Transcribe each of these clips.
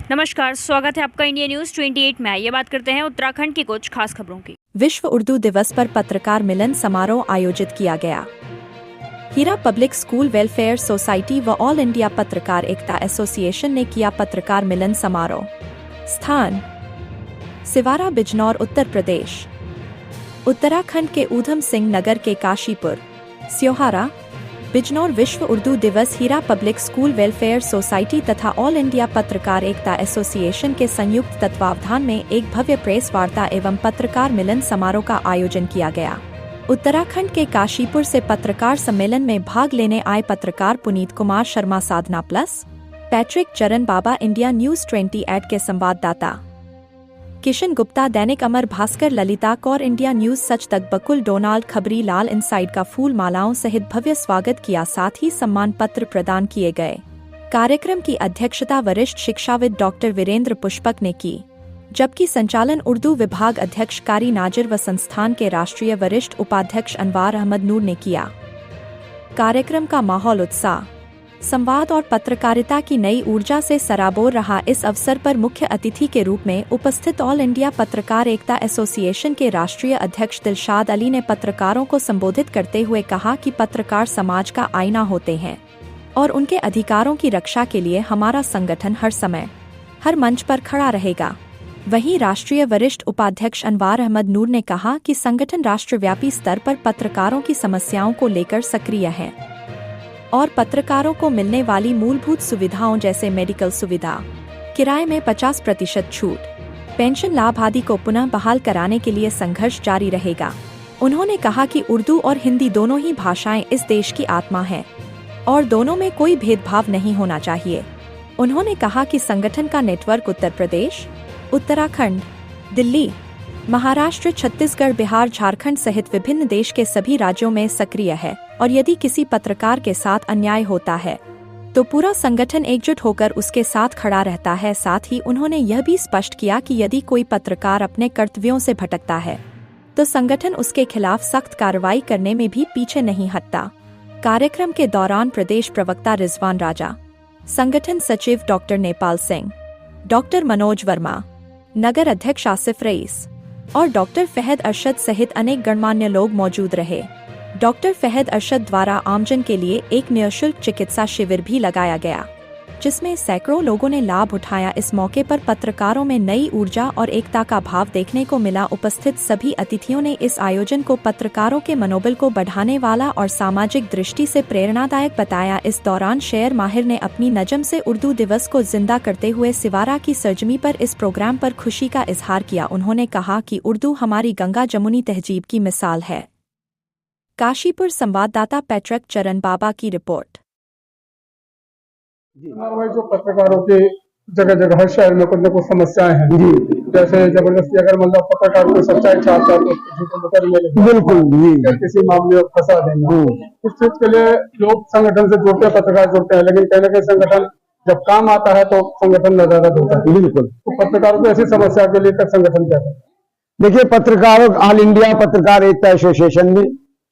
नमस्कार, स्वागत है आपका इंडिया न्यूज 28 में। ये बात करते हैं उत्तराखंड की कुछ खास खबरों की। विश्व उर्दू दिवस पर पत्रकार मिलन समारोह आयोजित किया गया। हीरा पब्लिक स्कूल वेलफेयर सोसाइटी व ऑल इंडिया पत्रकार एकता एसोसिएशन ने किया पत्रकार मिलन समारोह। स्थान सिवारा, बिजनौर, उत्तर प्रदेश। उत्तराखंड के ऊधम सिंह नगर के काशीपुर, स्योहारा, बिजनौर। विश्व उर्दू दिवस हीरा पब्लिक स्कूल वेलफेयर सोसाइटी तथा ऑल इंडिया पत्रकार एकता एसोसिएशन के संयुक्त तत्वावधान में एक भव्य प्रेस वार्ता एवं पत्रकार मिलन समारोह का आयोजन किया गया। उत्तराखंड के काशीपुर से पत्रकार सम्मेलन में भाग लेने आए पत्रकार पुनीत कुमार शर्मा, साधना प्लस, पैट्रिक चरण बाबा, इंडिया न्यूज 28 के संवाददाता किशन गुप्ता, दैनिक अमर भास्कर, ललिता कौर, इंडिया न्यूज सच तक, बकुल, डोनाल्ड, खबरी लाल, इनसाइड का फूल मालाओं सहित भव्य स्वागत किया। साथ ही सम्मान पत्र प्रदान किए गए। कार्यक्रम की अध्यक्षता वरिष्ठ शिक्षाविद डॉक्टर वीरेंद्र पुष्पक ने की, जबकि संचालन उर्दू विभाग अध्यक्ष कारी नाजिर व संस्थान के राष्ट्रीय वरिष्ठ उपाध्यक्ष अनवार अहमद नूर ने किया। कार्यक्रम का माहौल उत्साह, संवाद और पत्रकारिता की नई ऊर्जा से सराबोर रहा। इस अवसर पर मुख्य अतिथि के रूप में उपस्थित ऑल इंडिया पत्रकार एकता एसोसिएशन के राष्ट्रीय अध्यक्ष दिलशाद अली ने पत्रकारों को संबोधित करते हुए कहा कि पत्रकार समाज का आईना होते हैं और उनके अधिकारों की रक्षा के लिए हमारा संगठन हर समय हर मंच पर खड़ा रहेगा। वहीं राष्ट्रीय वरिष्ठ उपाध्यक्ष अनवार अहमद नूर ने कहा कि संगठन राष्ट्रव्यापी स्तर पर पत्रकारों की समस्याओं को लेकर सक्रिय है और पत्रकारों को मिलने वाली मूलभूत सुविधाओं जैसे मेडिकल सुविधा, किराए में 50% छूट, पेंशन लाभ आदि को पुनः बहाल कराने के लिए संघर्ष जारी रहेगा। उन्होंने कहा कि उर्दू और हिंदी दोनों ही भाषाएं इस देश की आत्मा हैं और दोनों में कोई भेदभाव नहीं होना चाहिए। उन्होंने कहा कि संगठन का नेटवर्क उत्तर प्रदेश, उत्तराखंड, दिल्ली, महाराष्ट्र, छत्तीसगढ़, बिहार, झारखंड सहित विभिन्न देश के सभी राज्यों में सक्रिय है और यदि किसी पत्रकार के साथ अन्याय होता है तो पूरा संगठन एकजुट होकर उसके साथ खड़ा रहता है। साथ ही उन्होंने यह भी स्पष्ट किया कि यदि कोई पत्रकार अपने कर्तव्यों से भटकता है तो संगठन उसके खिलाफ सख्त कार्रवाई करने में भी पीछे नहीं हटता। कार्यक्रम के दौरान प्रदेश प्रवक्ता रिजवान राजा, संगठन सचिव डॉक्टर नेपाल सिंह, डॉक्टर मनोज वर्मा, नगर अध्यक्ष आसिफ रईस और डॉक्टर फहद अरशद सहित अनेक गणमान्य लोग मौजूद रहे। डॉक्टर फहद अरशद द्वारा आमजन के लिए एक निःशुल्क चिकित्सा शिविर भी लगाया गया, जिसमें सैकड़ों लोगों ने लाभ उठाया। इस मौके पर पत्रकारों में नई ऊर्जा और एकता का भाव देखने को मिला। उपस्थित सभी अतिथियों ने इस आयोजन को पत्रकारों के मनोबल को बढ़ाने वाला और सामाजिक दृष्टि से प्रेरणादायक बताया। इस दौरान शेर माहिर ने अपनी नज़म से उर्दू दिवस को जिंदा करते हुए सिवारा की सरजमी पर इस प्रोग्राम पर खुशी का इजहार किया। उन्होंने कहा कि उर्दू हमारी गंगा जमुनी तहजीब की मिसाल है। काशीपुर संवाददाता पैट्रिक चरण बाबा की रिपोर्ट। जो पत्रकारों के जगह जगह हर शहर में कुछ न कुछ समस्याएं हैं जी, जैसे जबरदस्ती अगर मतलब पत्रकार को सच्चाई चाहता है तो बिल्कुल किसी मामले में फंसा देना, इस चीज के लिए लोग संगठन से जुड़ते हैं, पत्रकार जुड़ते हैं, लेकिन कहीं न कहीं संगठन जब काम आता है तो संगठन नदारद होता है। बिल्कुल, तो पत्रकारों को ऐसी समस्या के लिए संगठन क्या है? देखिए, पत्रकारों ऑल इंडिया पत्रकार एकता एसोसिएशन ने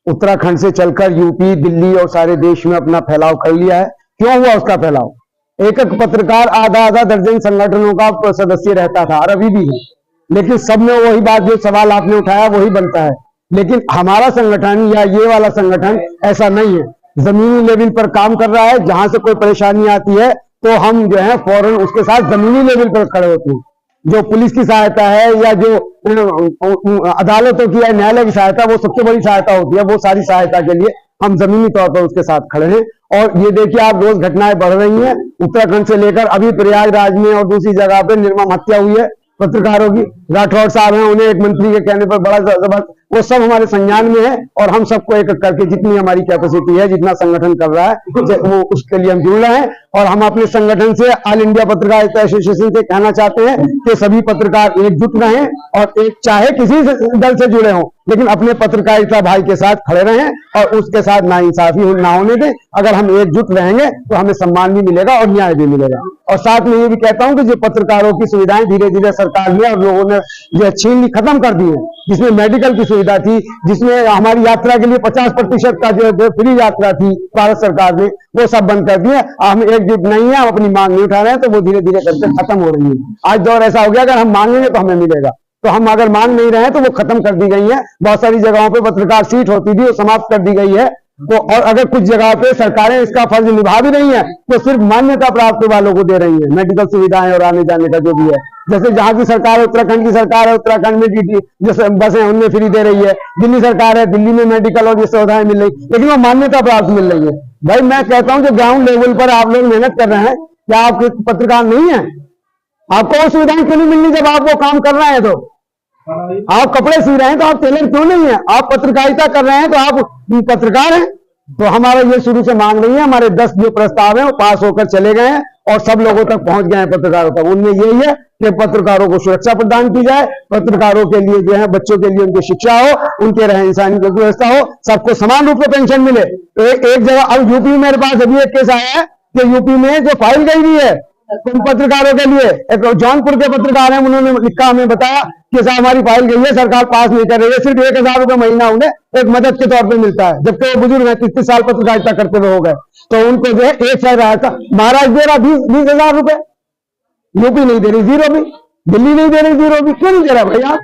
उत्तराखंड से चलकर यूपी, दिल्ली और सारे देश में अपना फैलाव कर लिया है। क्यों हुआ उसका फैलाव? एक एक पत्रकार आधा दर्जन संगठनों का सदस्य रहता था और अभी भी है, लेकिन सब में वही बात, जो सवाल आपने उठाया वही बनता है। लेकिन हमारा संगठन या ये वाला संगठन ऐसा नहीं है, जमीनी लेवल पर काम कर रहा है। जहां से कोई परेशानी आती है तो हम जो है फौरन उसके साथ जमीनी लेवल पर खड़े होते हैं। जो पुलिस की सहायता है या जो अदालतों की या न्यायालय की सहायता, वो सबसे बड़ी सहायता होती है। वो सारी सहायता के लिए हम जमीनी तौर पर उसके साथ खड़े हैं। और ये देखिए, आप रोज घटनाएं बढ़ रही हैं। उत्तराखंड से लेकर अभी प्रयागराज में और दूसरी जगह पे निर्मम हत्या हुई है पत्रकारों की। राठौड़ साहब हैं, उन्हें एक मंत्री के कहने पर बड़ा जबरदस्त, वो सब हमारे संज्ञान में है और हम सबको एक करके जितनी हमारी कैपेसिटी है, जितना संगठन कर रहा है, वो उसके लिए हम जुड़ रहे हैं। और हम अपने संगठन से ऑल इंडिया पत्रकार एसोसिएशन से कहना चाहते हैं कि सभी पत्रकार एकजुट रहें और एक चाहे किसी दल से जुड़े हों, लेकिन अपने पत्रकारिता भाई के साथ खड़े रहें और उसके साथ नाइंसाफी ना होने दें। अगर हम एकजुट रहेंगे तो हमें सम्मान भी मिलेगा और न्याय भी मिलेगा। और साथ में ये भी कहता हूं कि जो पत्रकारों की सुविधाएं धीरे धीरे सरकार ने और लोगों ने ये खत्म कर दी है, जिसमें मेडिकल की सुविधा सुविधा थी, जिसमें हमारी यात्रा के लिए 50% का जो फ्री यात्रा थी भारत सरकार ने, वो सब बंद कर दिए। हम एकजुट नहीं है, हम अपनी मांग नहीं उठा रहे हैं, तो वो धीरे धीरे करके खत्म हो रही है। आज दौर ऐसा हो गया, अगर हम मांगेंगे तो हमें मिलेगा, तो हम अगर मांग नहीं रहे हैं तो वो खत्म कर दी गई है। बहुत सारी जगहों पे पत्रकार सीट होती थी, वो समाप्त कर दी गई है। तो और अगर कुछ जगह पे सरकारें इसका फर्ज निभा भी रही हैं, तो सिर्फ मान्यता प्राप्त वालों को दे रही है मेडिकल सुविधाएं और आने जाने का जो भी है। जैसे जहां की सरकार है, उत्तराखंड की सरकार है, उत्तराखंड में टीटी जैसे बसें उनमें फ्री दे रही है। दिल्ली सरकार है, दिल्ली में मेडिकल और ये सुविधाएं मिल रही, लेकिन वो मान्यता प्राप्त मिल रही है। भाई मैं कहता हूं जो ग्राउंड लेवल पर आप लोग मेहनत कर रहे हैं, क्या आप पत्रकार नहीं है? आपको वो सुविधाएं क्यों नहीं मिलनी जब आप वो काम कर रहे हैं? तो आप कपड़े सी रहे हैं तो आप टेलर क्यों नहीं है? आप पत्रकारिता कर रहे हैं तो आप पत्रकार हैं। तो हमारा ये शुरू से मांग रही है, हमारे 10 जो प्रस्ताव हैं वो पास होकर चले गए हैं और सब लोगों तक पहुंच गए हैं, पत्रकारों तक। उनमें यही है कि पत्रकारों को सुरक्षा प्रदान की जाए, पत्रकारों के लिए जो है बच्चों के लिए उनकी शिक्षा हो, उनके रहन सहन की व्यवस्था हो, सबको समान रूप से पेंशन मिले। एक जगह अब यूपी मेरे पास अभी एक केस आया है कि यूपी में जो फाइल गई हुई है उन पत्रकारों के लिए, एक जौनपुर के पत्रकार हैं, उन्होंने लिखा, हमें बताया कि साहब हमारी फाइल गई है, सरकार पास नहीं कर रही है, सिर्फ 1000 रुपये महीना उन्हें एक मदद के तौर पे मिलता है, जबकि वो बुजुर्ग है, 30 साल पत्रकारिता करते हुए हो गए। तो उनको जो है 1 साल रहा था। महाराष्ट्र दे रहा 20,000 रुपए, यूपी नहीं दे रही, जीरो भी, दिल्ली नहीं दे रही, जीरो भी। क्यों नहीं दे रहा भाई? आप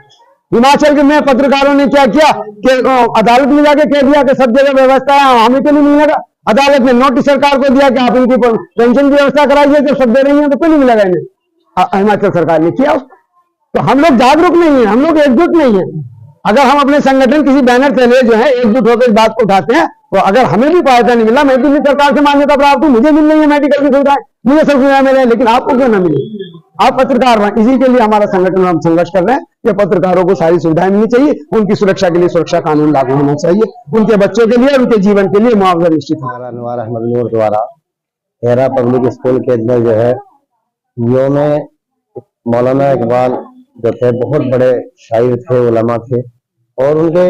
हिमाचल के में पत्रकारों ने क्या किया कि अदालत में जाके कह दिया कि सब जगह व्यवस्था है, हमें क्यों नहीं मिलेगा? अदालत ने नोटिस सरकार को दिया कि आप इनकी पेंशन की व्यवस्था कराइए, जब सब दे रही है तो क्यों नहीं मिलेगा इन्हें? हिमाचल सरकार ने किया। तो हम लोग जागरूक नहीं है, हम लोग एकजुट नहीं है। अगर हम अपने संगठन किसी बैनर के लिए जो है एकजुट होकर इस बात को उठाते हैं, तो अगर हमें भी फायदा नहीं मिला, मैं दिल्ली सरकार से मान्यता प्राप्त हूं, मुझे मिल रही है मेडिकल की सुविधाएं, मुझे सब सुविधाएं मिल रही है, लेकिन आपको क्यों ना मिले? आप पत्रकार हैं, इसी के लिए हमारा संगठन हम संघर्ष कर रहे हैं कि पत्रकारों को सारी सुविधाएं मिलनी चाहिए, उनकी सुरक्षा के लिए सुरक्षा कानून लागू होना चाहिए, उनके बच्चों के लिए, उनके जीवन के लिए मुआवजा निश्चित हो। द्वारा हेरा पब्लिक स्कूल के अंदर जो है योम मौलाना इकबाल जो थे, बहुत बड़े शायर थे, उलमा थे, और उनके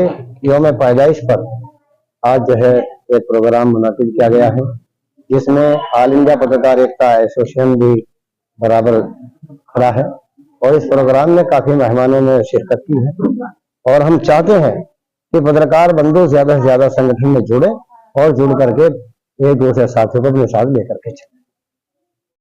योम पैदाइश पर आज जो है एक प्रोग्राम मुनाकिद किया गया है, जिसमें ऑल इंडिया पत्रकार एकता एसोसिएशन भी बराबर खड़ा है। और इस प्रोग्राम में काफी मेहमानों ने शिरकत की है और हम चाहते हैं कि पत्रकार बंधु ज्यादा से ज्यादा संगठन में जुड़े और जुड़ करके एक दूसरे साथियों को अपने साथ लेकर के चले।